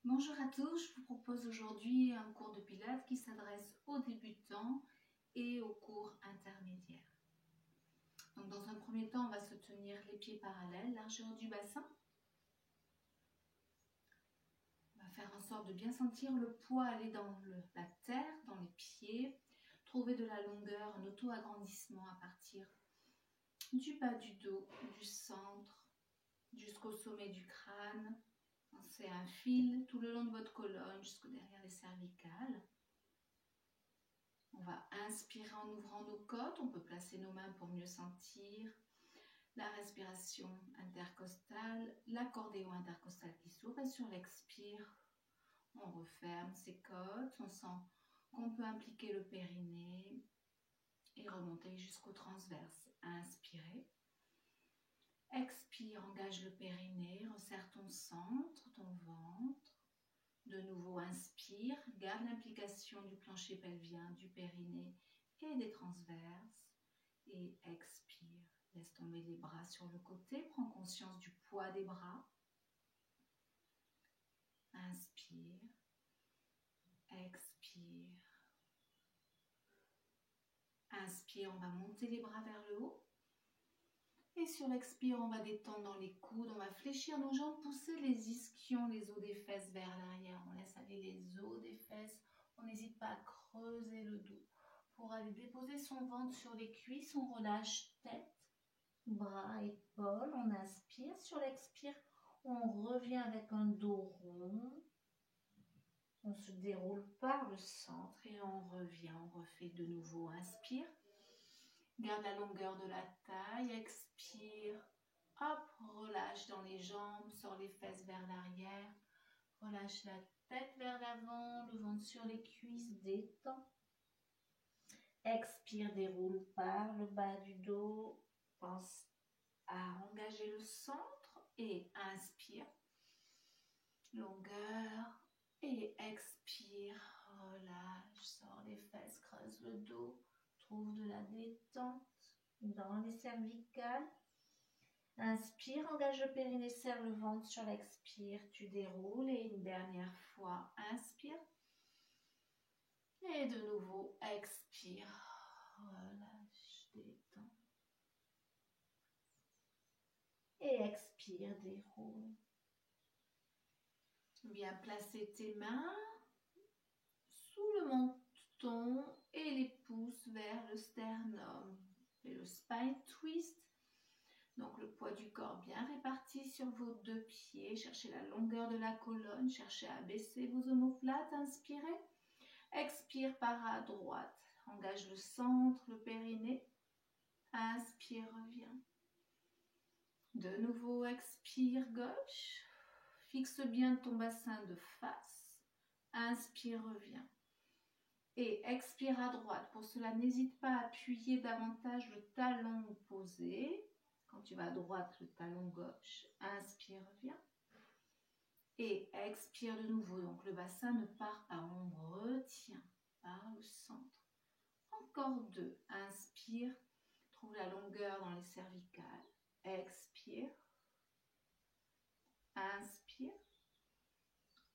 Bonjour à tous, je vous propose aujourd'hui un cours de pilates qui s'adresse aux débutants et aux cours intermédiaires. Donc dans un premier temps, on va se tenir les pieds parallèles, largeur du bassin. On va faire en sorte de bien sentir le poids aller dans la terre, dans les pieds. Trouver de la longueur, un auto-agrandissement à partir du bas du dos, du centre, jusqu'au sommet du crâne. C'est un fil tout le long de votre colonne jusqu'au derrière les cervicales. On va inspirer en ouvrant nos côtes. On peut placer nos mains pour mieux sentir la respiration intercostale, l'accordéon intercostal qui s'ouvre. Et sur l'expire, on referme ses côtes. On sent qu'on peut impliquer le périnée et remonter jusqu'au transverse. Inspirez. Expire, engage le périnée, resserre ton centre, ton ventre. De nouveau, inspire, garde l'implication du plancher pelvien, du périnée et des transverses. Et expire, laisse tomber les bras sur le côté, prends conscience du poids des bras. Inspire, expire. Inspire, on va monter les bras vers le haut. Et sur l'expire, on va détendre les coudes, on va fléchir nos jambes, pousser les ischions, les os des fesses vers l'arrière. On laisse aller les os des fesses. On n'hésite pas à creuser le dos pour aller déposer son ventre sur les cuisses. On relâche tête, bras, épaules. On inspire. Sur l'expire, on revient avec un dos rond. On se déroule par le centre et on revient. On refait de nouveau. Inspire. Garde la longueur de la taille, expire, hop, relâche dans les jambes, sors les fesses vers l'arrière, relâche la tête vers l'avant, le ventre sur les cuisses, détends. Expire, déroule par le bas du dos, pense à engager le centre et inspire, longueur et expire, relâche, sors les fesses, creuse le dos, trouve de la détente dans les cervicales. Inspire, engage le périnée, serre le ventre. Sur l'expire, tu déroules. Et une dernière fois, inspire. Et de nouveau, expire. Relâche, détends. Et expire, déroule. Bien placer tes mains sous le menton et les pouces vers le sternum. Et le spine twist. Donc le poids du corps bien réparti sur vos deux pieds. Cherchez la longueur de la colonne. Cherchez à baisser vos omoplates. Inspirez. Expire par à droite. Engage le centre, le périnée. Inspire, reviens. De nouveau, expire gauche. Fixe bien ton bassin de face. Inspire, reviens. Et expire à droite. Pour cela, n'hésite pas à appuyer davantage le talon opposé. Quand tu vas à droite, le talon gauche. Inspire, reviens. Et expire de nouveau. Donc le bassin ne part pas. On retient par le centre. Encore deux. Inspire. Trouve la longueur dans les cervicales. Expire. Inspire.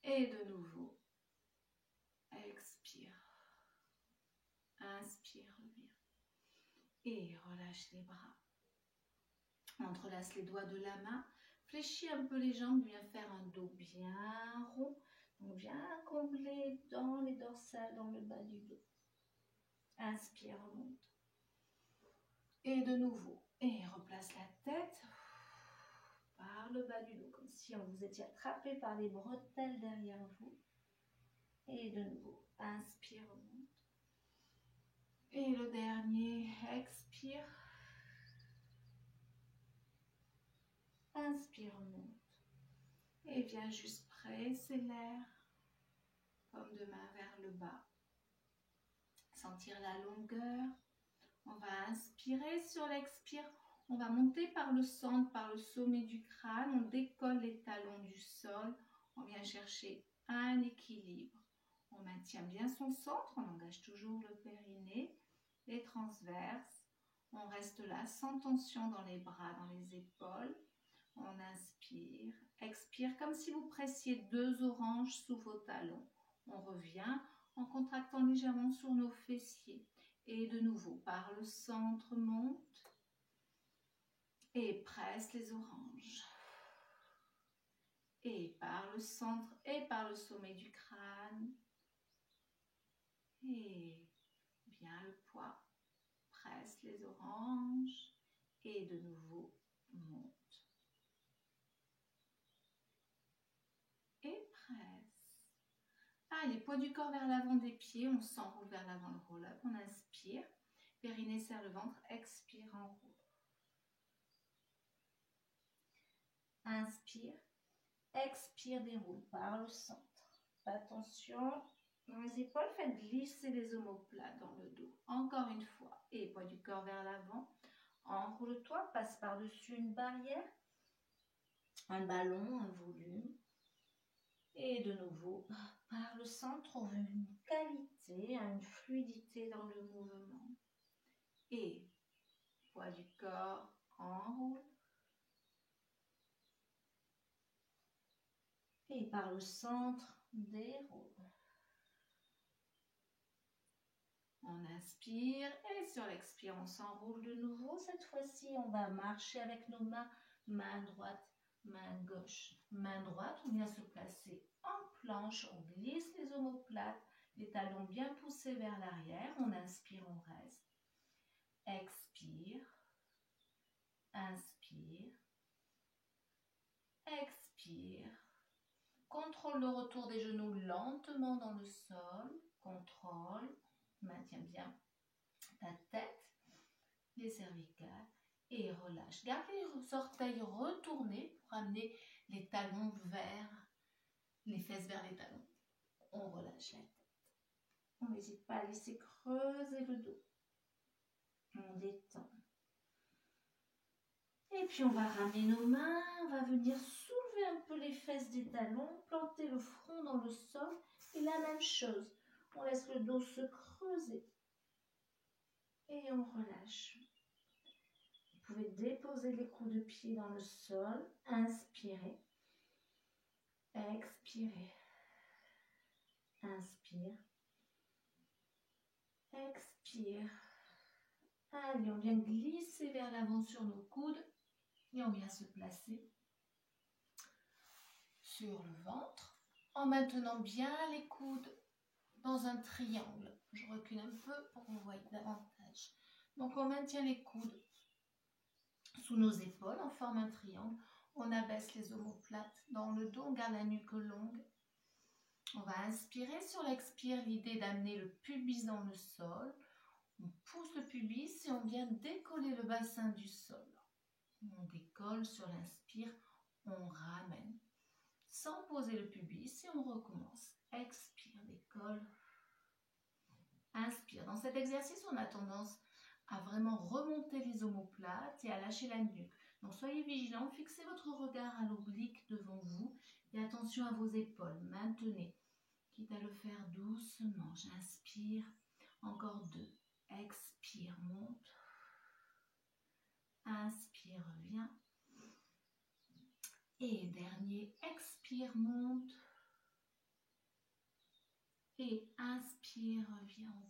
Et de nouveau. Expire. Inspire, reviens. Et relâche les bras. Entrelace les doigts de la main. Fléchis un peu les jambes. Viens faire un dos bien rond. Donc bien comblé dans les dorsales, dans le bas du dos. Inspire, remonte. Et de nouveau. Et replace la tête par le bas du dos. Comme si on vous étiez attrapé par les bretelles derrière vous. Et de nouveau. Inspire, remonte. Et le dernier. Expire. Inspire, remonte. Et viens juste presser l'air. Paume de main vers le bas. Sentir la longueur. On va inspirer sur l'expire. On va monter par le centre, par le sommet du crâne. On décolle les talons du sol. On vient chercher un équilibre. On maintient bien son centre. On engage toujours le périnée, les transverses. On reste là sans tension dans les bras, dans les épaules. On inspire, expire comme si vous pressiez 2 oranges sous vos talons. On revient en contractant légèrement sur nos fessiers. Et de nouveau, par le centre, monte et presse les oranges. Et par le centre et par le sommet du crâne. Et bien le poids, presse les oranges et de nouveau monte. Et presse. Allez, poids du corps vers l'avant des pieds, on s'enroule vers l'avant le roll-up, on inspire. Périnée serre le ventre, expire, enroule. Inspire, expire, déroule par le centre. Attention, dans les épaules, faites glisser les omoplates dans le dos. Encore une fois. Et poids du corps vers l'avant. Enroule-toi, passe par-dessus une barrière, un ballon, un volume. Et de nouveau, par le centre, on veut une qualité, une fluidité dans le mouvement. Et poids du corps, enroule. Et par le centre, déroule. On inspire et sur l'expire, on s'enroule de nouveau. Cette fois-ci, on va marcher avec nos mains, main droite, main gauche. Main droite, on vient se placer en planche, on glisse les omoplates, les talons bien poussés vers l'arrière. On inspire, on reste. Expire, inspire, expire. Contrôle le retour des genoux lentement dans le sol. Contrôle, maintiens bien ta tête, les cervicales et relâche. Garde les orteils retournés pour amener les talons vers, les fesses vers les talons. On relâche la tête. On n'hésite pas à laisser creuser le dos. On détend. Et puis on va ramener nos mains, on va venir soulever un peu les fesses des talons, planter le front dans le sol et la même chose. On laisse le dos se creuser et on relâche. Vous pouvez déposer les coups de pied dans le sol, inspirez, expirez, inspire, expire. Allez, on vient glisser vers l'avant sur nos coudes et on vient se placer sur le ventre en maintenant bien les coudes dans un triangle. Je recule un peu pour que vous voyez davantage. Donc on maintient les coudes sous nos épaules, on forme un triangle. On abaisse les omoplates dans le dos, on garde la nuque longue. On va inspirer sur l'expire, l'idée d'amener le pubis dans le sol. On pousse le pubis et on vient décoller le bassin du sol. On décolle sur l'inspire, on ramène. Sans poser le pubis et on recommence. Expire, décolle. Inspire. Dans cet exercice, on a tendance à vraiment remonter les omoplates et à lâcher la nuque. Donc soyez vigilants, fixez votre regard à l'oblique devant vous et attention à vos épaules. Maintenez, quitte à le faire doucement. J'inspire, encore 2. Expire, monte. Inspire, reviens. Et dernier, expire, monte. Et inspire, reviens, on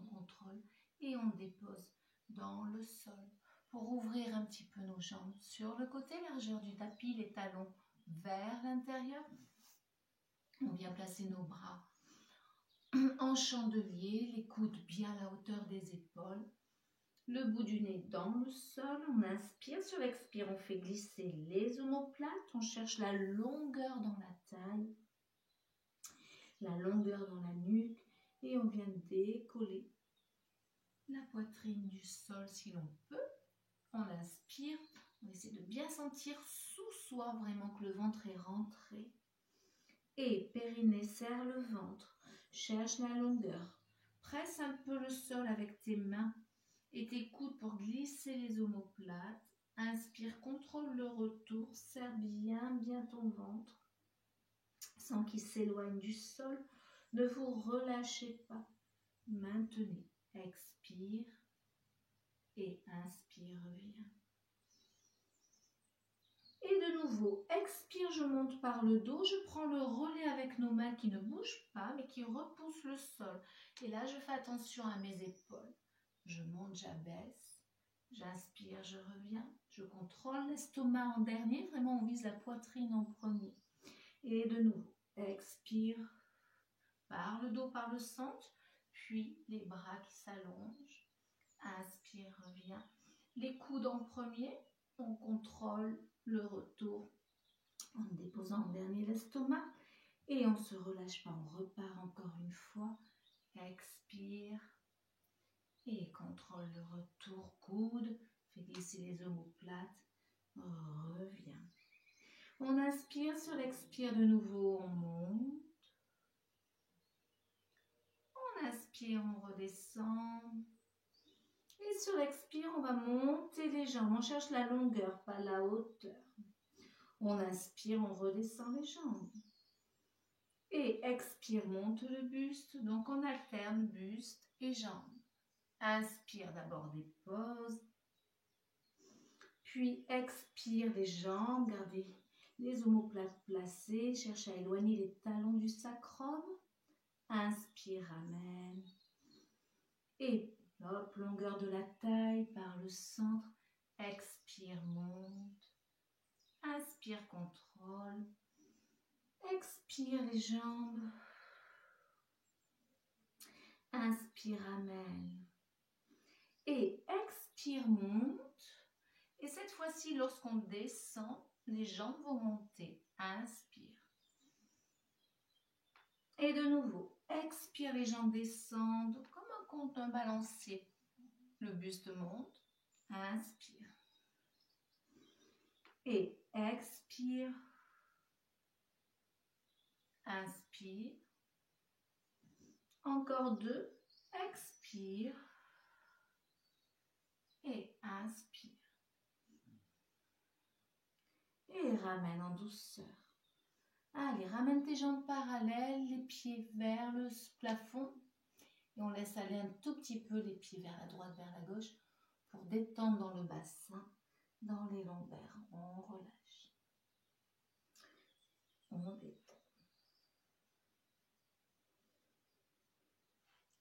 contrôle et on dépose dans le sol. Pour ouvrir un petit peu nos jambes sur le côté, largeur du tapis, les talons vers l'intérieur. On vient placer nos bras en chandelier, les coudes bien à la hauteur des épaules. Le bout du nez dans le sol, on inspire, sur l'expire, on fait glisser les omoplates, on cherche la longueur dans la taille, la longueur dans la nuque et on vient décoller la poitrine du sol si l'on peut. On inspire, on essaie de bien sentir sous soi vraiment que le ventre est rentré et périnée serre le ventre, cherche la longueur, presse un peu le sol avec tes mains et tes coudes pour glisser les omoplates. Inspire, contrôle le retour, serre bien ton ventre sans qu'il s'éloigne du sol. Ne vous relâchez pas. Maintenez. Expire et inspire, reviens. Et de nouveau, expire, je monte par le dos, je prends le relais avec nos mains qui ne bougent pas, mais qui repoussent le sol. Et là, je fais attention à mes épaules. Je monte, j'abaisse, j'inspire, je reviens. Je contrôle l'estomac en dernier, vraiment on vise la poitrine en premier. Et de nouveau, expire, par le dos, par le centre, puis les bras qui s'allongent. Inspire, reviens. Les coudes en premier, on contrôle le retour en déposant en dernier l'estomac et on ne se relâche pas, on repart encore une fois. Expire et contrôle le retour, coude, fait glisser les omoplates, reviens. On inspire, sur l'expire de nouveau, on monte. On inspire, on redescend. Et sur l'expire, on va monter les jambes. On cherche la longueur, pas la hauteur. On inspire, on redescend les jambes. Et expire, monte le buste. Donc on alterne buste et jambes. Inspire, d'abord dépose. Puis expire les jambes. Gardez les omoplates placées. Cherche à éloigner les talons du sacrum. Inspire, ramène. Et hop, longueur de la taille par le centre. Expire, monte. Inspire, contrôle. Expire les jambes. Inspire, amène. Et expire, monte. Et cette fois-ci, lorsqu'on descend, les jambes vont monter. Inspire. Et de nouveau, expire, les jambes descendent comme un balancier. Le buste monte. Inspire. Et expire. Inspire. Encore 2. Expire. Et inspire. Et ramène en douceur. Allez, ramène tes jambes parallèles, les pieds vers le plafond. Et on laisse aller un tout petit peu les pieds vers la droite, vers la gauche, pour détendre dans le bassin, dans les lombaires. On relâche. On détend.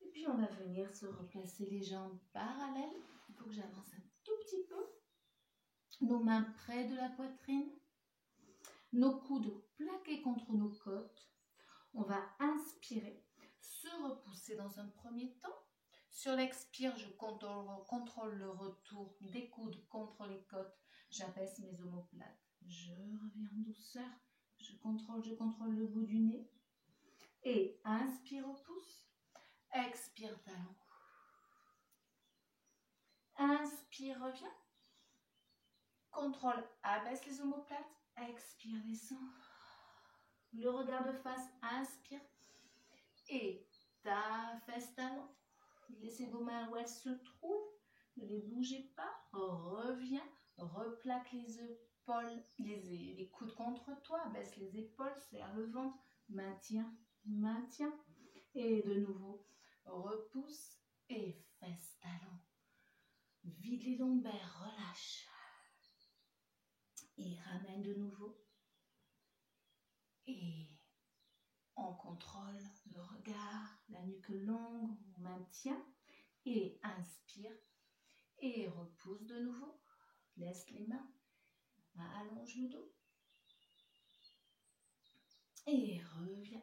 Et puis on va venir se replacer les jambes parallèles. Il faut que j'avance un tout petit peu. Nos mains près de la poitrine. Nos coudes plaqués contre nos côtes. On va inspirer, se repousser dans un premier temps. Sur l'expire, je contrôle le retour des coudes contre les côtes. J'abaisse mes omoplates. Je reviens en douceur. Je contrôle le bout du nez. Et inspire, repousse. Expire, talon. Inspire, reviens. Contrôle, abaisse les omoplates. Expire, descend. Le regard de face, inspire. Et ta fesse talon. Laissez vos mains où elles se trouvent. Ne les bougez pas. Reviens. Replaque les épaules, les coudes contre toi. Baisse les épaules, serre le ventre. Maintiens, maintiens. Et de nouveau, repousse et fesse talon. Vide les lombaires, relâche. Et ramène de nouveau. Et on contrôle le regard, la nuque longue, on maintient. Et inspire. Et repousse de nouveau. Laisse les mains. Allonge le dos. Et reviens.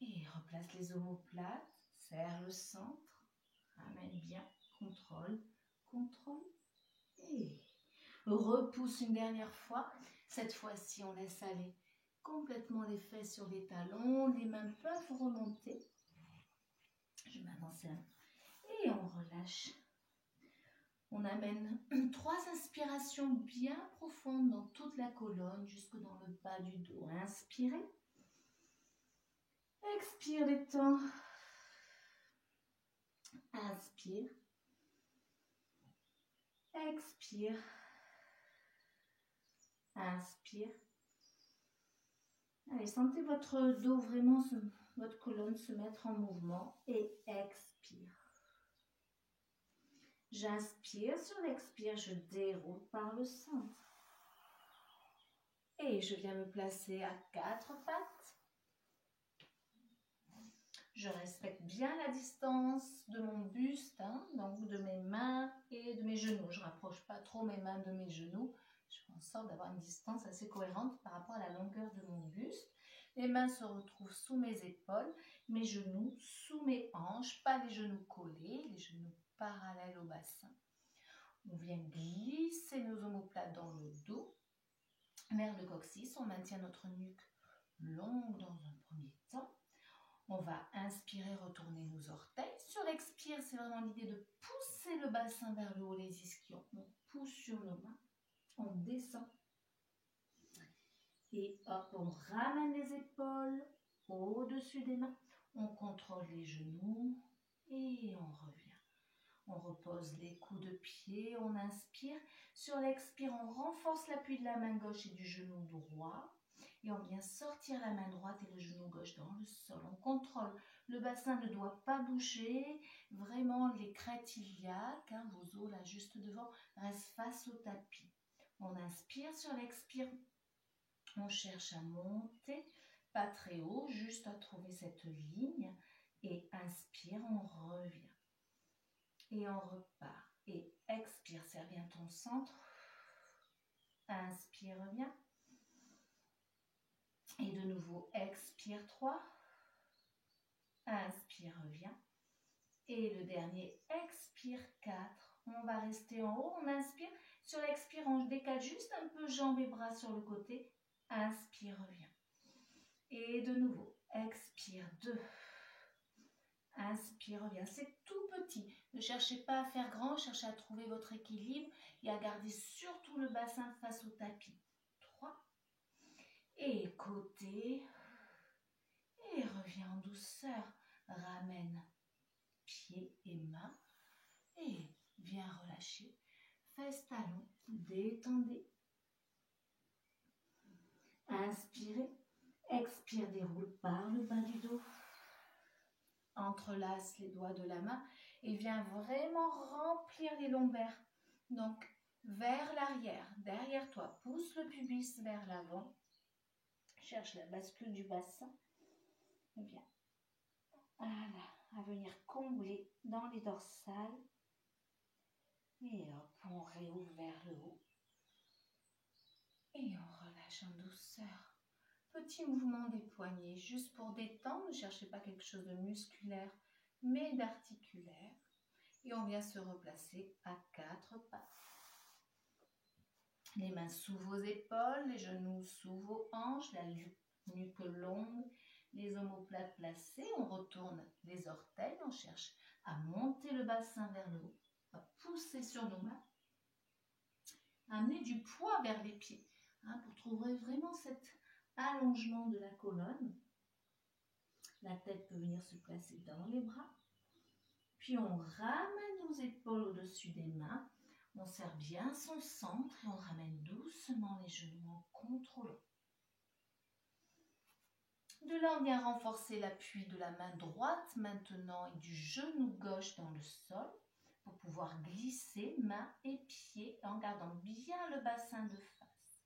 Et replace les omoplates. Serre le centre. Ramène bien. Contrôle. Contrôle. Et repousse une dernière fois. Cette fois-ci, on laisse aller complètement les fesses sur les talons. Les mains peuvent remonter. Je vais m'avancer un peu. Et on relâche. On amène 3 inspirations bien profondes dans toute la colonne, jusque dans le bas du dos. Inspirez. Expire, détends. Inspire. Expire. Inspire. Allez, sentez votre dos vraiment, votre colonne se mettre en mouvement et expire. J'inspire, sur l'expire, je déroule par le centre. Et je viens me placer à 4 pattes. Je respecte bien la distance de mon buste, hein, donc de mes mains et de mes genoux. Je ne rapproche pas trop mes mains de mes genoux. Je fais en sorte d'avoir une distance assez cohérente par rapport à la longueur de mon buste. Les mains se retrouvent sous mes épaules, mes genoux sous mes hanches, pas les genoux collés, les genoux parallèles au bassin. On vient glisser nos omoplates dans le dos, vers le coccyx. On maintient notre nuque longue dans un premier temps. On va inspirer, retourner nos orteils. Sur l'expire, c'est vraiment l'idée de pousser le bassin vers le haut, les ischions. On pousse sur nos mains, on descend. Et hop, on ramène les épaules au-dessus des mains. On contrôle les genoux et on revient. On repose les coudes de pied, on inspire. Sur l'expire, on renforce l'appui de la main gauche et du genou droit. Et on vient sortir la main droite et le genou gauche dans le sol. On contrôle. Le bassin ne doit pas bouger. Vraiment, les crêtes iliaques, hein, vos os là juste devant, restent face au tapis. On inspire. Sur l'expire, on cherche à monter. Pas très haut, juste à trouver cette ligne. Et inspire, on revient. Et on repart. Et expire, serre bien ton centre. Inspire, reviens. Et de nouveau, expire 3. Inspire, reviens. Et le dernier, expire 4. On va rester en haut, on inspire. Sur l'expire, on décale juste un peu jambes et bras sur le côté. Inspire, reviens. Et de nouveau, expire 2. Inspire, reviens. C'est tout petit. Ne cherchez pas à faire grand, cherchez à trouver votre équilibre et à garder surtout le bassin face au tapis. 3. Et côté. Et reviens en douceur. Ramène pieds et mains. Et viens relâcher. Fesses, talons. Détendez. Inspirez. Expire, déroule par le bas du dos. Entrelace les doigts de la main et viens vraiment remplir les lombaires. Donc, vers l'arrière, derrière toi, pousse le pubis vers l'avant. Cherche la bascule du bassin. Et viens à venir combler dans les dorsales. Et hop, on réouvre vers le haut. Et on relâche en douceur. Petit mouvement des poignets, juste pour détendre. Ne cherchez pas quelque chose de musculaire, mais d'articulaire. Et on vient se replacer à 4 pattes. Les mains sous vos épaules, les genoux sous vos hanches, la nuque longue, les omoplates placées. On retourne les orteils, on cherche à monter le bassin vers le haut, à pousser sur nos mains, amener du poids vers les pieds, hein, pour trouver vraiment cet allongement de la colonne. La tête peut venir se placer dans les bras. Puis on ramène nos épaules au-dessus des mains. On serre bien son centre et on ramène doucement les genoux en contrôlant. De là, on vient renforcer l'appui de la main droite maintenant et du genou gauche dans le sol pour pouvoir glisser mains et pieds en gardant bien le bassin de face.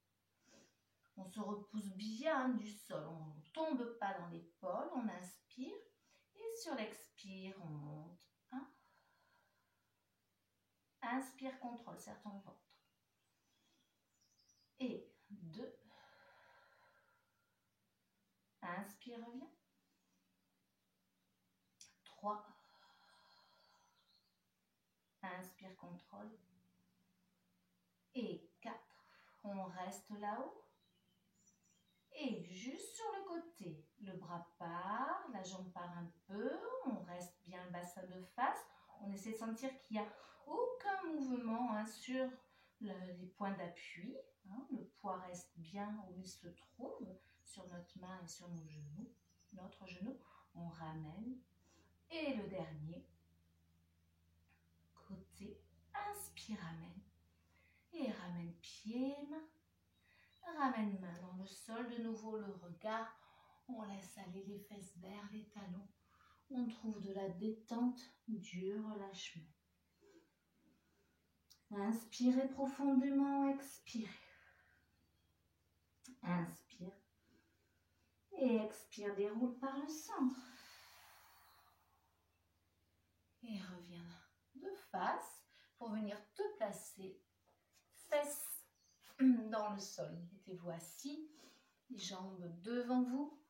On se repousse bien du sol, on ne tombe pas dans l'épaule, on inspire et sur l'expire, on monte. 1. Inspire, contrôle, serre ton ventre. Et 2. Inspire, reviens. 3. Inspire, contrôle. Et 4. On reste là-haut. Et juste sur le côté, le bras part, la jambe part un peu, on reste bien le bassin de face. On essaie de sentir qu'il n'y a aucun mouvement, hein, sur les points d'appui. Hein. Le poids reste bien où il se trouve, sur notre main et sur nos genoux. Notre genou, on ramène. Et le dernier, côté, inspire, ramène. Et ramène pied, main. Ramène main dans le sol, de nouveau le regard. On laisse aller les fesses vers les talons. On trouve de la détente, du relâchement. Inspirez profondément, expirez. Inspire. Et expire, déroule par le centre. Et reviens de face pour venir te placer fesses dans le sol. Mettez-vous assis, les jambes devant vous,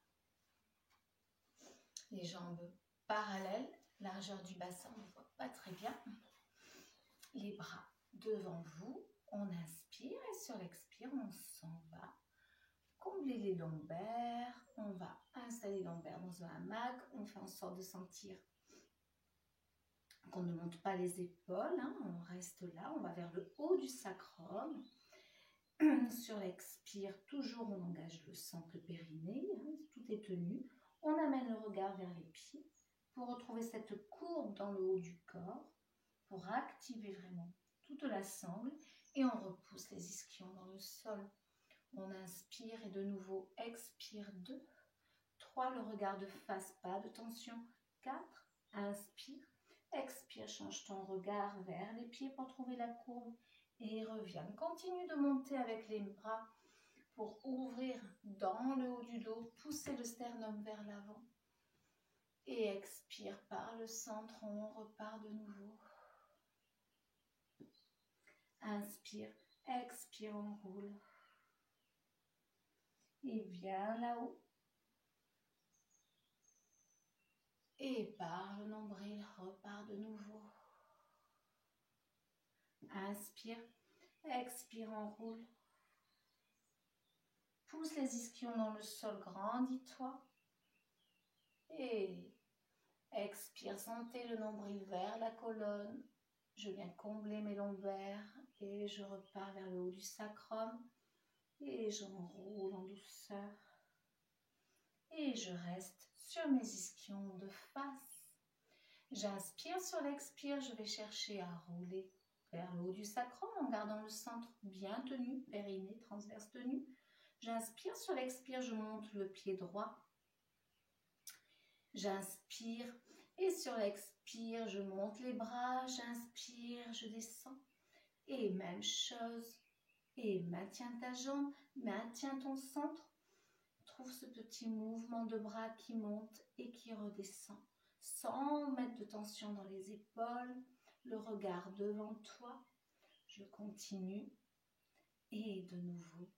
les jambes parallèles, largeur du bassin, on ne voit pas très bien. Les bras devant vous, on inspire et sur l'expire, on s'en va. Combler les lombaires, on va installer les lombaires dans un hamac, on fait en sorte de sentir qu'on ne monte pas les épaules, hein, on reste là, on va vers le haut du sacrum. Sur l'expire, toujours on engage le centre, le périnée, hein, tout est tenu. On amène le regard vers les pieds pour retrouver cette courbe dans le haut du corps, pour activer vraiment toute la sangle et on repousse les ischions dans le sol. On inspire et de nouveau expire 2, 3, le regard de face, pas de tension, 4, inspire, expire, change ton regard vers les pieds pour trouver la courbe et reviens. Continue de monter avec les bras pour ouvrir dans le haut du dos, pousser le sternum vers l'avant. Et expire par le centre, on repart de nouveau. Inspire, expire, on roule. Et viens là-haut. Et par le nombril, repart de nouveau. Inspire, expire, on roule. Pousse les ischions dans le sol, grandis-toi. Et expire, sentez le nombril vers la colonne. Je viens combler mes lombaires et je repars vers le haut du sacrum. Et j'enroule en douceur. Et je reste sur mes ischions de face. J'inspire sur l'expire, je vais chercher à rouler vers le haut du sacrum en gardant le centre bien tenu, périnée, transverse tenu. J'inspire sur l'expire, je monte le pied droit. J'inspire et sur l'expire, je monte les bras. J'inspire, je descends. Et même chose. Et maintiens ta jambe, maintiens ton centre. Trouve ce petit mouvement de bras qui monte et qui redescend. Sans mettre de tension dans les épaules, le regard devant toi. Je continue. Et de nouveau.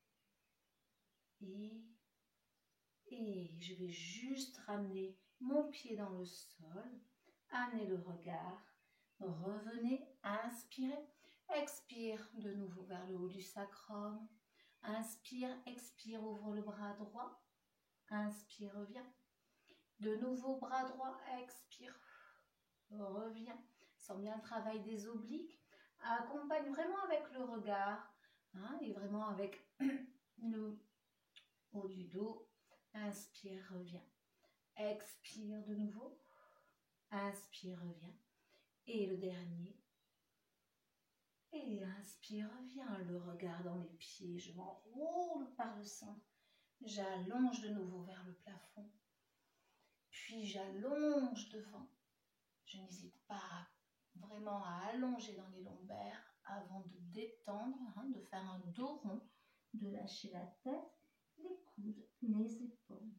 Et je vais juste ramener mon pied dans le sol. Amenez le regard. Revenez, inspirez. Expire de nouveau vers le haut du sacrum. Inspire, expire, ouvre le bras droit. Inspire, reviens. De nouveau, bras droit, expire. Reviens. Sens bien le travail des obliques. Accompagne vraiment avec le regard. Hein, et vraiment avec le haut du dos. Inspire, reviens. Expire de nouveau. Inspire, reviens. Et le dernier. Et inspire, reviens. Le regard dans les pieds. Je m'enroule par le centre. J'allonge de nouveau vers le plafond. Puis j'allonge devant. Je n'hésite pas vraiment à allonger dans les lombaires avant de détendre, hein, de faire un dos rond, de lâcher la tête, les coudes, les épaules.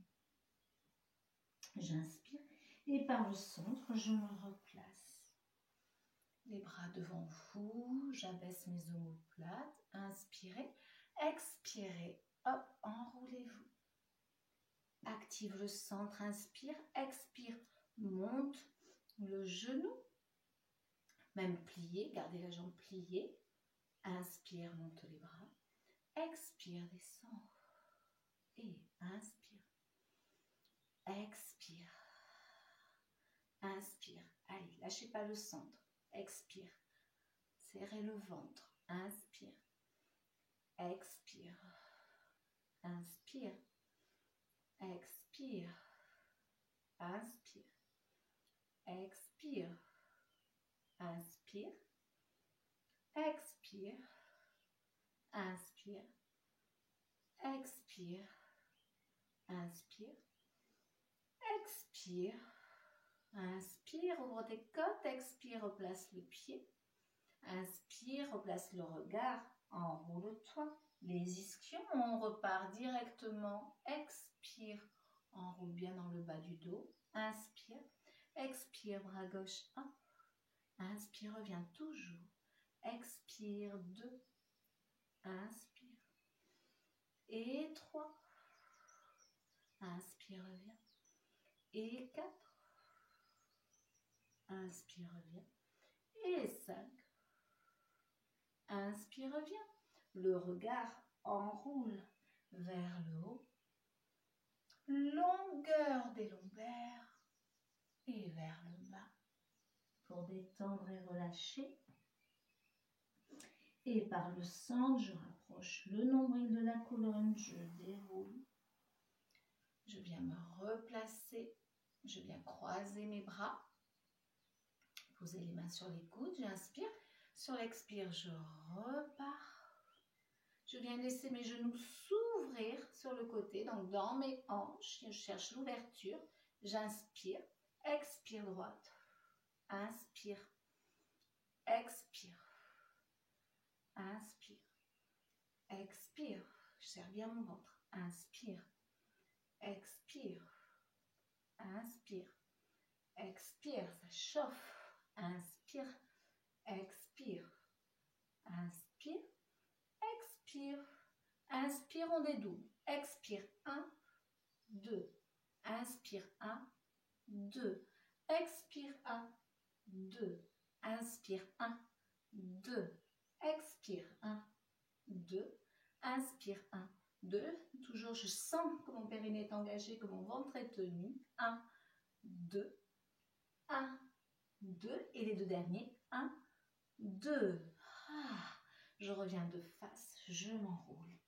J'inspire et par le centre, je me replace. Les bras devant vous, j'abaisse mes omoplates. Inspirez, expirez, hop, enroulez-vous. Active le centre, inspire, expire, monte le genou, même plié, gardez la jambe pliée. Inspire, monte les bras. Expire, descend. Et inspire. Expire. Inspire. Allez, lâchez pas le centre. Expire. Serrez le ventre. Inspire. Expire. Inspire. Expire. Inspire. Expire. Inspire. Expire. Inspire. Expire. Inspire. Expire. Inspire, ouvre tes côtes. Expire, replace le pied. Inspire, replace le regard. Enroule-toi. les ischions. On repart directement. Expire. Enroule bien dans le bas du dos. Inspire. Expire, bras gauche. 1. Inspire, reviens toujours. Expire, 2. Inspire. Et 3. Inspire, reviens. Et 4. Inspire, reviens. Et 5. Inspire, reviens. Le regard enroule vers le haut. Longueur des lombaires et vers le bas pour détendre et relâcher. Et par le centre, je rapproche le nombril de la colonne, je déroule. Je viens me replacer, je viens croiser mes bras. Poser les mains sur les coudes, j'inspire. Sur l'expire, je repars. Je viens laisser mes genoux s'ouvrir sur le côté, donc dans mes hanches, je cherche l'ouverture. J'inspire, expire droite. Inspire, expire. Inspire, expire. Je serre bien mon ventre. Inspire, expire. Inspire, expire. Ça chauffe. Inspire, expire. Inspire, expire. Inspire, on dédouble. Expire, 1, 2. Inspire, 1, 2. Expire, 1, 2. Inspire, 1, 2. Expire, 1, 2. Inspire, 1, 2. Toujours, je sens que mon périnée est engagé, que mon ventre est tenu. 1, 2. 1, 2. Et les deux derniers. 1, 2. Je reviens de face, je m'enroule.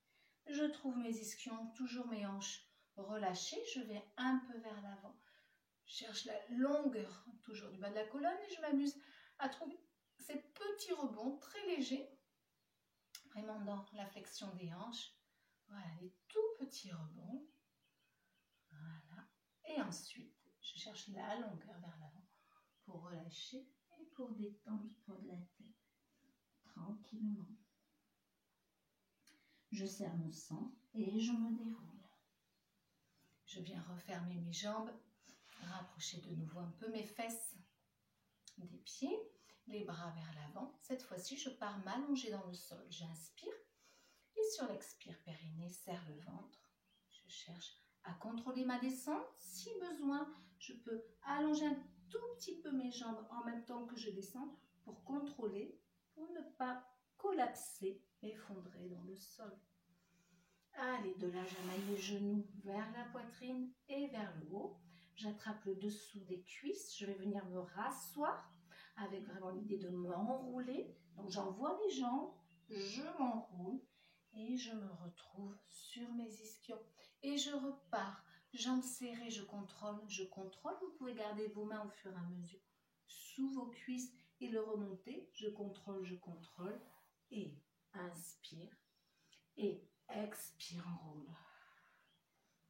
Je trouve mes ischions, toujours mes hanches relâchées. Je vais un peu vers l'avant. Je cherche la longueur, toujours du bas de la colonne, et je m'amuse à trouver ces petits rebonds très légers, vraiment dans la flexion des hanches. Voilà, les tout petits rebonds. Voilà. Et ensuite, je cherche la longueur vers l'avant pour relâcher et pour détendre le poids de la tête. Tranquillement. Je serre mon centre et je me déroule. Je viens refermer mes jambes, rapprocher de nouveau un peu mes fesses des pieds, les bras vers l'avant. Cette fois-ci, je pars m'allonger dans le sol. J'inspire et sur l'expire, périnée serre le ventre. Je cherche à contrôler ma descente. Si besoin, je peux allonger un tout petit peu mes jambes en même temps que je descends pour contrôler, pour ne pas collapser, effondrer dans le sol. Allez, de là, j'amaille les genoux vers la poitrine et vers le haut. J'attrape le dessous des cuisses. Je vais venir me rasseoir avec vraiment l'idée de m'enrouler. Donc, j'envoie les jambes, je m'enroule et je me retrouve sur mes ischions. Et je repars, jambes serrées, je contrôle. Vous pouvez garder vos mains au fur et à mesure sous vos cuisses et le remonter. Je contrôle. Et inspire. Et expire, enroule.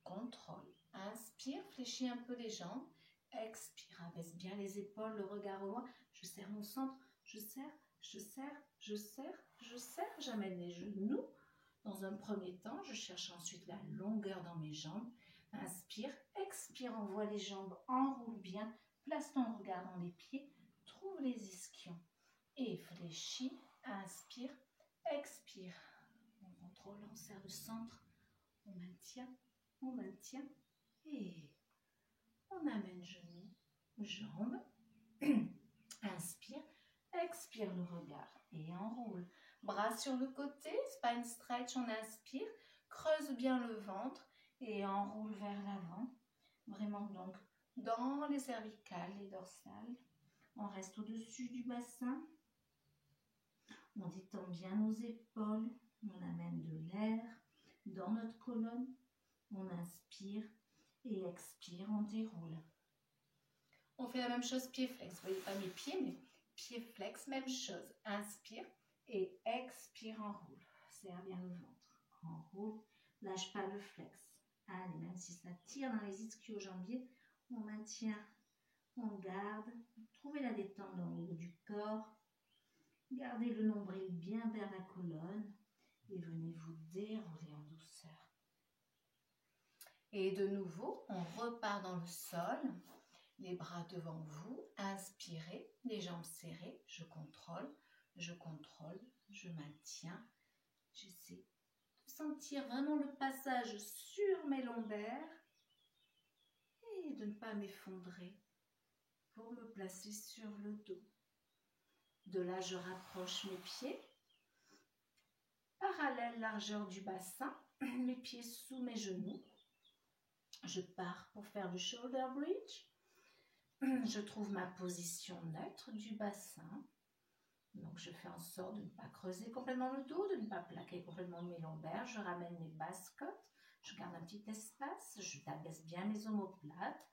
Contrôle. Inspire, fléchis un peu les jambes. Expire, abaisse bien les épaules, le regard au loin. Je serre mon centre. Je serre. J'amène les genoux. Dans un premier temps, je cherche ensuite la longueur dans mes jambes. Inspire, expire, envoie les jambes, enroule bien. Place ton regard dans les pieds. Trouve les ischions. Et fléchis. Inspire, expire. On contrôle, on serre le centre, on maintient et on amène genoux, jambes, inspire, expire le regard et enroule. Bras sur le côté, spine stretch, on inspire, creuse bien le ventre et enroule vers l'avant. Vraiment donc dans les cervicales, les dorsales. On reste au-dessus du bassin. On détend bien nos épaules. On amène de l'air dans notre colonne. On inspire et expire, on déroule. On fait la même chose pied flex. Vous voyez pas mes pieds, mais pied flex, même chose. Inspire et expire, enroule. Serre bien le ventre. Enroule. Lâche pas le flex. Allez, même si ça tire dans les ischio-jambiers, on maintient, on garde. Trouvez la détente dans le haut du corps. Gardez le nombril bien vers la colonne Et venez vous dérouler en douceur. Et de nouveau, on repart dans le sol. Les bras devant vous. Inspirez, les jambes serrées. Je contrôle, je maintiens. J'essaie de sentir vraiment le passage sur mes lombaires et de ne pas m'effondrer pour me placer sur le dos. De là, je rapproche mes pieds. Parallèle largeur du bassin, mes pieds sous mes genoux. Je pars pour faire le shoulder bridge. Je trouve ma position neutre du bassin. Donc, je fais en sorte de ne pas creuser complètement le dos, de ne pas plaquer complètement mes lombaires. Je ramène mes basses côtes. Je garde un petit espace. Je tabaisse bien mes omoplates.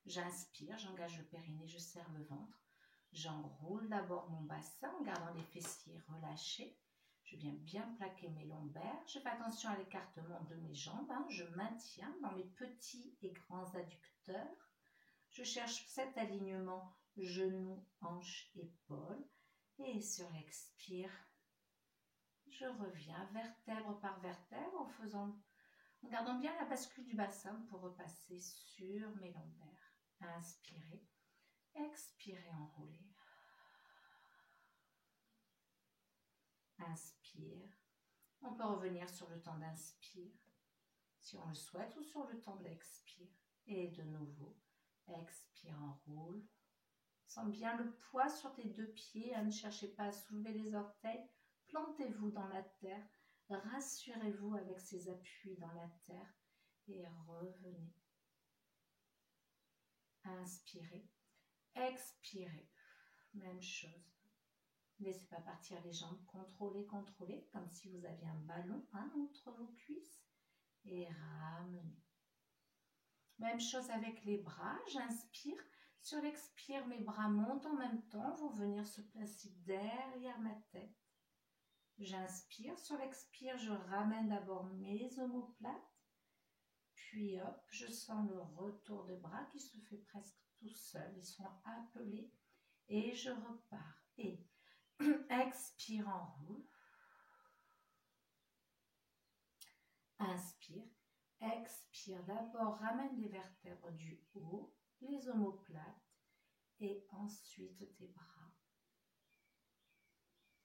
J'inspire, j'engage le périnée, je serre le ventre. J'enroule d'abord mon bassin en gardant les fessiers relâchés. Je viens bien plaquer mes lombaires. Je fais attention à l'écartement de mes jambes. Je maintiens dans mes petits et grands adducteurs. Je cherche cet alignement genoux, hanches, épaules. Et sur l'expire, je reviens vertèbre par vertèbre en gardant bien la bascule du bassin pour repasser sur mes lombaires. Inspirez, expirez, enroulez. Inspire. On peut revenir sur le temps d'inspire, si on le souhaite, ou sur le temps d'expire. Et de nouveau, expire, enroule. Sens bien le poids sur tes deux pieds. Ne cherchez pas à soulever les orteils. Plantez-vous dans la terre. Rassurez-vous avec ces appuis dans la terre. Et revenez. Inspirez. Expirez. Même chose. Ne laissez pas partir les jambes. Contrôlez, contrôlez. Comme si vous aviez un ballon entre vos cuisses. Et ramenez. Même chose avec les bras. J'inspire. Sur l'expire, mes bras montent en même temps, vont venir se placer derrière ma tête. J'inspire, sur l'expire, je ramène d'abord mes omoplates. Puis hop, je sens le retour de bras qui se fait presque tout seul. Ils sont appelés et je repars. Et expire, enroule. Inspire, expire. D'abord, ramène les vertèbres du haut. Les omoplates et ensuite tes bras.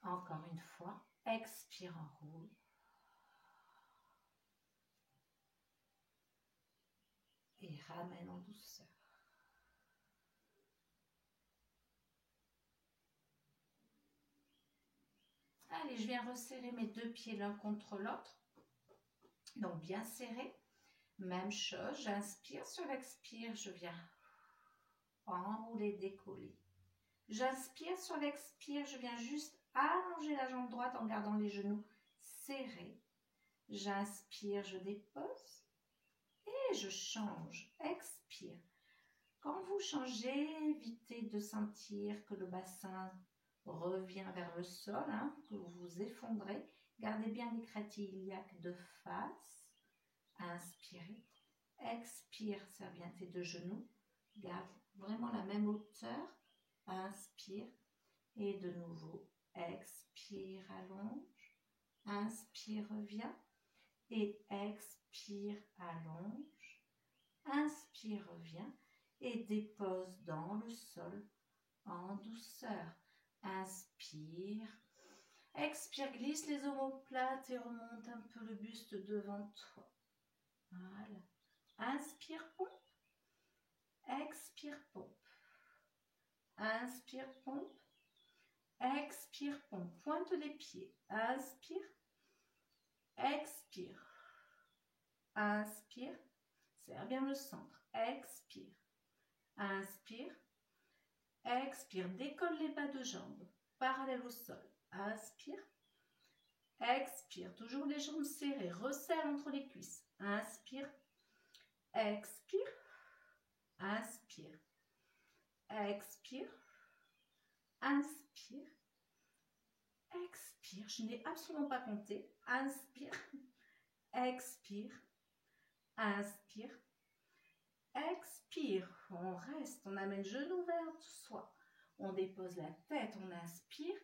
Encore une fois, expire, enroule. Et ramène en douceur. Allez, je viens resserrer mes deux pieds l'un contre l'autre. Donc bien serré. Même chose, j'inspire, sur l'expire, je viens enrouler, décoller. J'inspire, sur l'expire, je viens juste allonger la jambe droite en gardant les genoux serrés. J'inspire, je dépose et je change. Expire. Quand vous changez, évitez de sentir que le bassin revient vers le sol, que vous vous effondrez. Gardez bien les crêtes iliaques de face. Inspirez. Expire, serre bien tes deux genoux. Garde vraiment la même hauteur. Inspire. Et de nouveau, expire, allonge. Inspire, reviens. Et expire, allonge. Inspire, reviens. Et dépose dans le sol en douceur. Inspire. Expire, glisse les omoplates et remonte un peu le buste devant toi. Voilà. Inspire, pompe. Expire, pompe. Inspire, pompe. Expire, pompe. Pointe les pieds. Inspire. Expire. Inspire. Serre bien le centre. Expire. Inspire. Expire. Décolle les bas de jambes. Parallèle au sol. Inspire. Expire. Toujours les jambes serrées. Resserre entre les cuisses. Inspire. Expire. Inspire. Expire. Inspire. Expire. Je n'ai absolument pas compté. Inspire. Expire. Inspire. Expire. On reste. On amène genou vers soi. On dépose la tête. On inspire.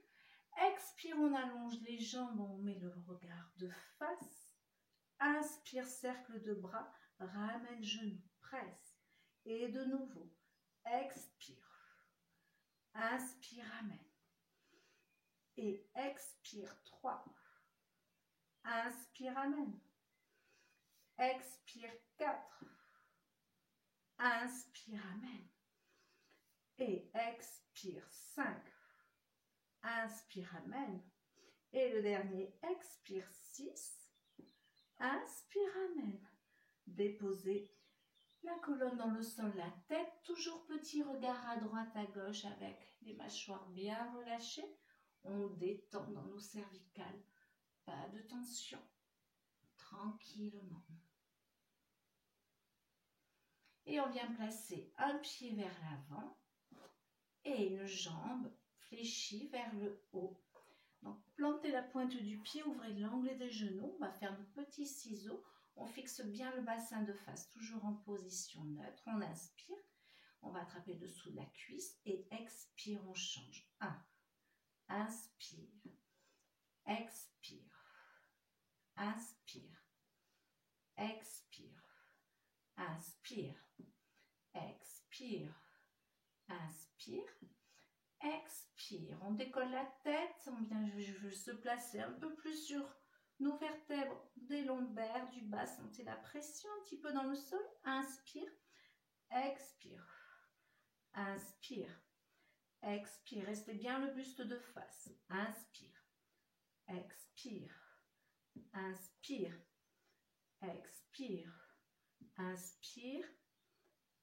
Expire, on allonge les jambes, on met le regard de face. Inspire, cercle de bras, ramène genou, presse. Et de nouveau, expire. Inspire, ramène. Et expire, 3. Inspire, ramène. Expire, 4. Inspire, ramène. Et expire, 5. Inspire, ramène. Et le dernier, expire, 6. Inspire, ramène. Déposez la colonne dans le sol, la tête. Toujours petit regard à droite, à gauche avec les mâchoires bien relâchées. On détend dans nos cervicales. Pas de tension. Tranquillement. Et on vient placer un pied vers l'avant et une jambe fléchie vers le haut. Donc, plantez la pointe du pied, ouvrez l'angle des genoux. On va faire de petits ciseaux. On fixe bien le bassin de face, toujours en position neutre. On inspire. On va attraper le dessous de la cuisse et expire, on change. 1. Inspire. Expire. Inspire. Expire. Inspire. Expire. Inspire. Expire. On décolle la tête. On vient se placer un peu plus sur nos vertèbres des lombaires, du bas. Sentez la pression un petit peu dans le sol. Inspire. Expire. Inspire. Expire. Restez bien le buste de face. Inspire. Expire. Inspire. Expire. Inspire.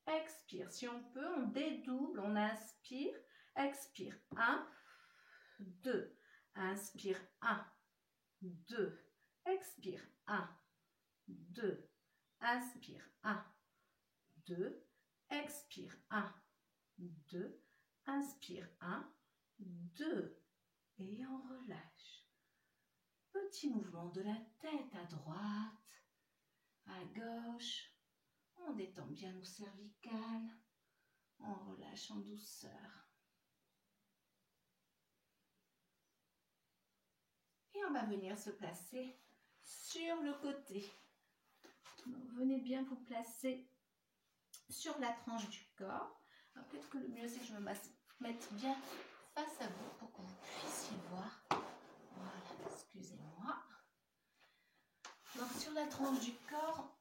Expire. Si on peut, on dédouble. On inspire. Expire. 1, 2. Inspire. 1, 2. Expire. 1, 2. Inspire. 1, 2. Expire. 1, 2. Inspire. 1, 2. Et on relâche. Petit mouvement de la tête à droite, à gauche. On détend bien nos cervicales. On relâche en douceur. Et on va venir se placer sur le côté. Donc, venez bien vous placer sur la tranche du corps. Peut-être que le mieux c'est que je me mette bien face à vous pour que vous puissiez voir. Voilà, excusez-moi. Donc sur la tranche du corps,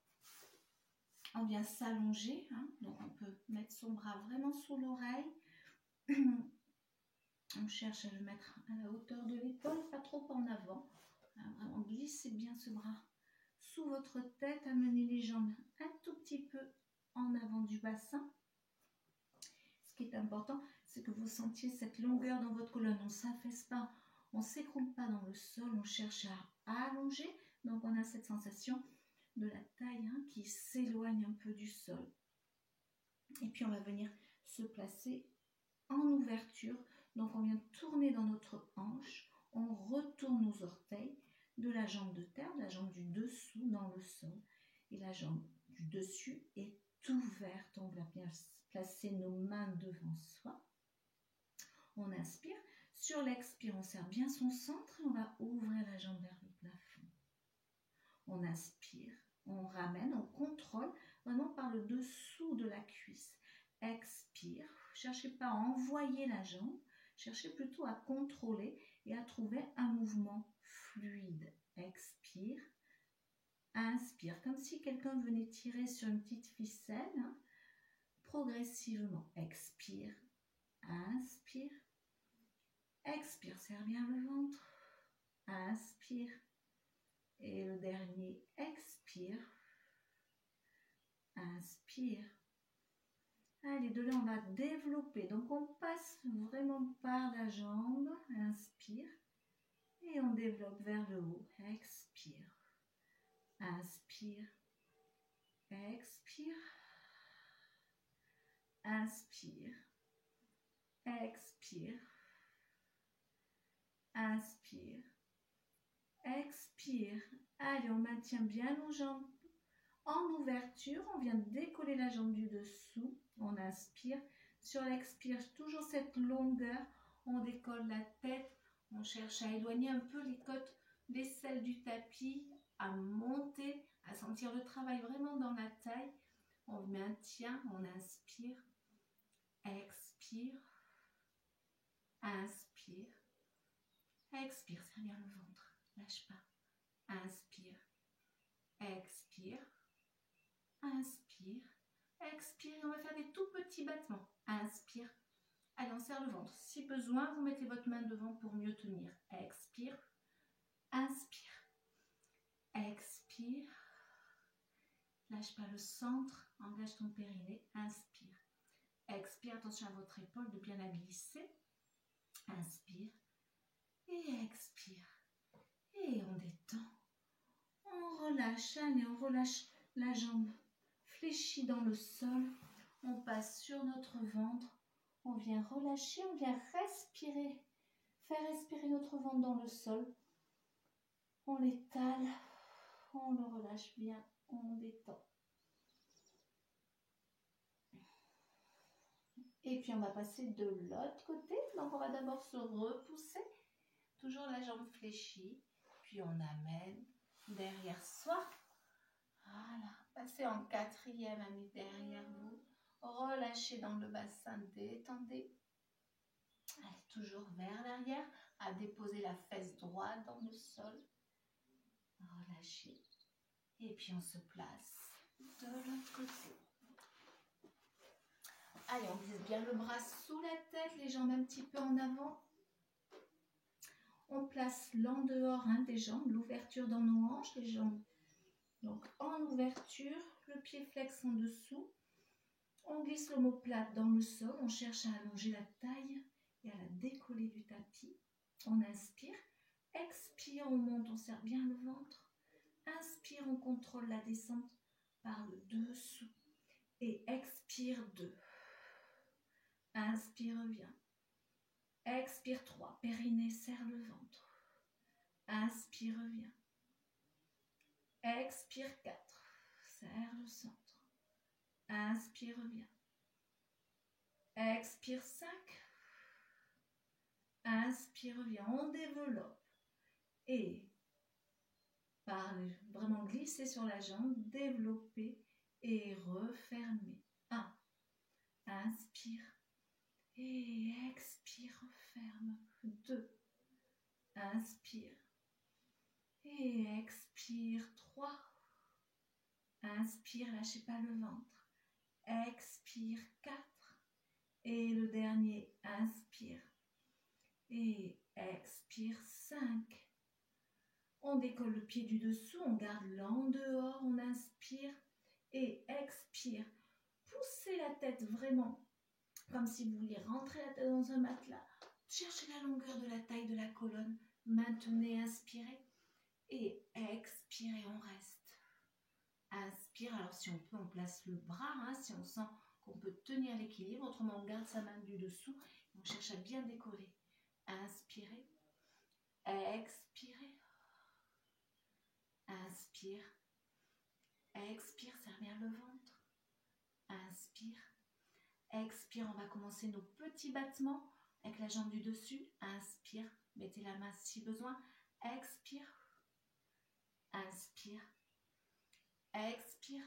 on vient s'allonger. Donc on peut mettre son bras vraiment sous l'oreille. On cherche à le mettre à la hauteur de l'épaule, pas trop en avant. Vraiment glissez bien ce bras sous votre tête, amenez les jambes un tout petit peu en avant du bassin. Ce qui est important, c'est que vous sentiez cette longueur dans votre colonne. On ne s'affaisse pas, on ne s'écroule pas dans le sol, on cherche à allonger. Donc on a cette sensation de la taille qui s'éloigne un peu du sol. Et puis on va venir se placer en ouverture. Donc on vient tourner dans notre hanche, on retourne nos orteils de la jambe de terre, de la jambe du dessous dans le sol. Et la jambe du dessus est ouverte. On va bien placer nos mains devant soi. On inspire. Sur l'expire, on serre bien son centre et on va ouvrir la jambe vers le plafond. On inspire, on ramène, on contrôle vraiment par le dessous de la cuisse. Expire. Cherchez pas à envoyer la jambe. Cherchez plutôt à contrôler et à trouver un mouvement fluide. Expire. Inspire, comme si quelqu'un venait tirer sur une petite ficelle. Progressivement. Expire. Inspire. Expire, serre bien le ventre. Inspire. Et le dernier, expire. Inspire. Allez, de là, on va développer. Donc, on passe vraiment par la jambe. Inspire. Et on développe vers le haut. Expire. Inspire. Expire. Inspire. Expire. Inspire. Expire. Allez, on maintient bien nos jambes en ouverture. On vient décoller la jambe du dessous. On inspire. Sur l'expire, toujours cette longueur. On décolle la tête. On cherche à éloigner un peu les côtes d'aisselle du tapis, à monter, à sentir le travail vraiment dans la taille. On maintient, on inspire, expire, inspire, expire, serre bien le ventre, lâche pas, inspire, expire, inspire, expire, et on va faire des tout petits battements, inspire, allez on serre le ventre, si besoin vous mettez votre main devant pour mieux tenir, expire, inspire, expire, lâche pas le centre, engage ton périnée, inspire, expire, attention à votre épaule de bien la glisser, inspire et expire et on détend, on relâche, allez on relâche la jambe fléchie dans le sol, on passe sur notre ventre, on vient relâcher, on vient respirer, faire respirer notre ventre dans le sol, on l'étale, on le relâche bien, on détend. Et puis on va passer de l'autre côté, donc on va d'abord se repousser, toujours la jambe fléchie, puis on amène derrière soi, voilà, passez en quatrième, amis, derrière vous, relâchez dans le bassin, détendez, allez toujours vers l'arrière, à déposer la fesse droite dans le sol, relâchez, et puis on se place de l'autre côté. Allez, on glisse bien le bras sous la tête, les jambes un petit peu en avant. On place l'en dehors des jambes, l'ouverture dans nos hanches, les jambes donc en ouverture, le pied flex en dessous. On glisse l'omoplate dans le sol, on cherche à allonger la taille et à la décoller du tapis. On inspire, expire, on monte, on serre bien le ventre. Inspire, on contrôle la descente par le dessous. Et expire 2. Inspire, reviens. Expire 3, périnée, serre le ventre. Inspire, reviens. Expire 4, serre le centre. Inspire, reviens. Expire 5. Inspire, reviens. On développe. Et par vraiment glisser sur la jambe, développer et refermer. 1. Inspire. Et expire, referme. 2. Inspire. Et expire. 3. Inspire, lâchez pas le ventre. Expire. 4. Et le dernier, inspire. Et expire. 5. On décolle le pied du dessous, on garde l'en dehors, on inspire. Et expire. Poussez la tête vraiment comme si vous vouliez rentrer la tête dans un matelas. Cherchez la longueur de la taille de la colonne. Maintenez, inspirez. Et expirez, on reste. Inspire, alors si on peut, on place le bras, si on sent qu'on peut tenir l'équilibre. Autrement, on garde sa main du dessous. On cherche à bien décoller. Inspirez. Expirez. Inspire. Expire, serre bien le ventre. Inspire. Expire, on va commencer nos petits battements avec la jambe du dessus. Inspire, mettez la main si besoin. Expire. Inspire. Expire.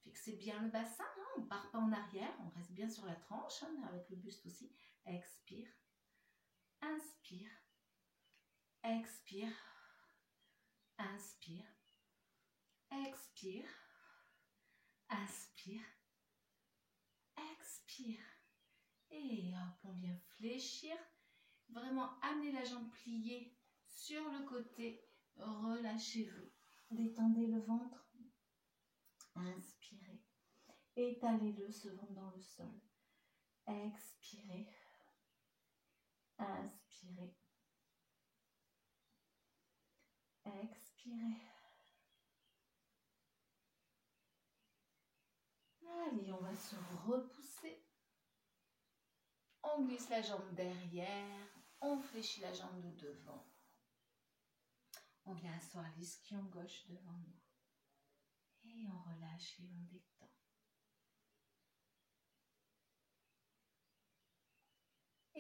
Fixez bien le bassin, on ne part pas en arrière, on reste bien sur la tranche, avec le buste aussi. Expire. Inspire. Expire. Inspire. Expire. Inspire. Expire. Et hop, on vient fléchir. Vraiment amener la jambe pliée sur le côté. Relâchez-vous. Détendez le ventre. Inspirez. Étalez-le, ce ventre dans le sol. Expirez. Inspirez. Expirez. Allez, on va se repousser. On glisse la jambe derrière. On fléchit la jambe de devant. On vient asseoir l'ischio gauche devant nous. Et on relâche et on détend.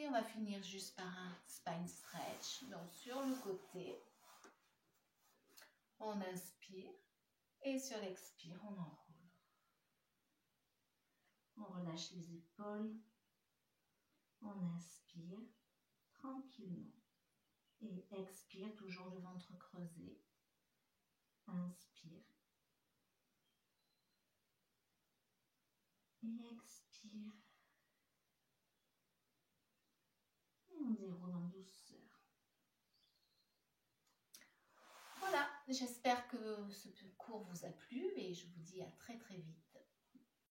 Et on va finir juste par un spine stretch. Donc sur le côté, on inspire et sur l'expire, on enroule. On relâche les épaules. On inspire tranquillement. Et expire, toujours le ventre creusé. Inspire. Et expire. Et on déroule en douceur. Voilà, j'espère que ce cours vous a plu et je vous dis à très très vite.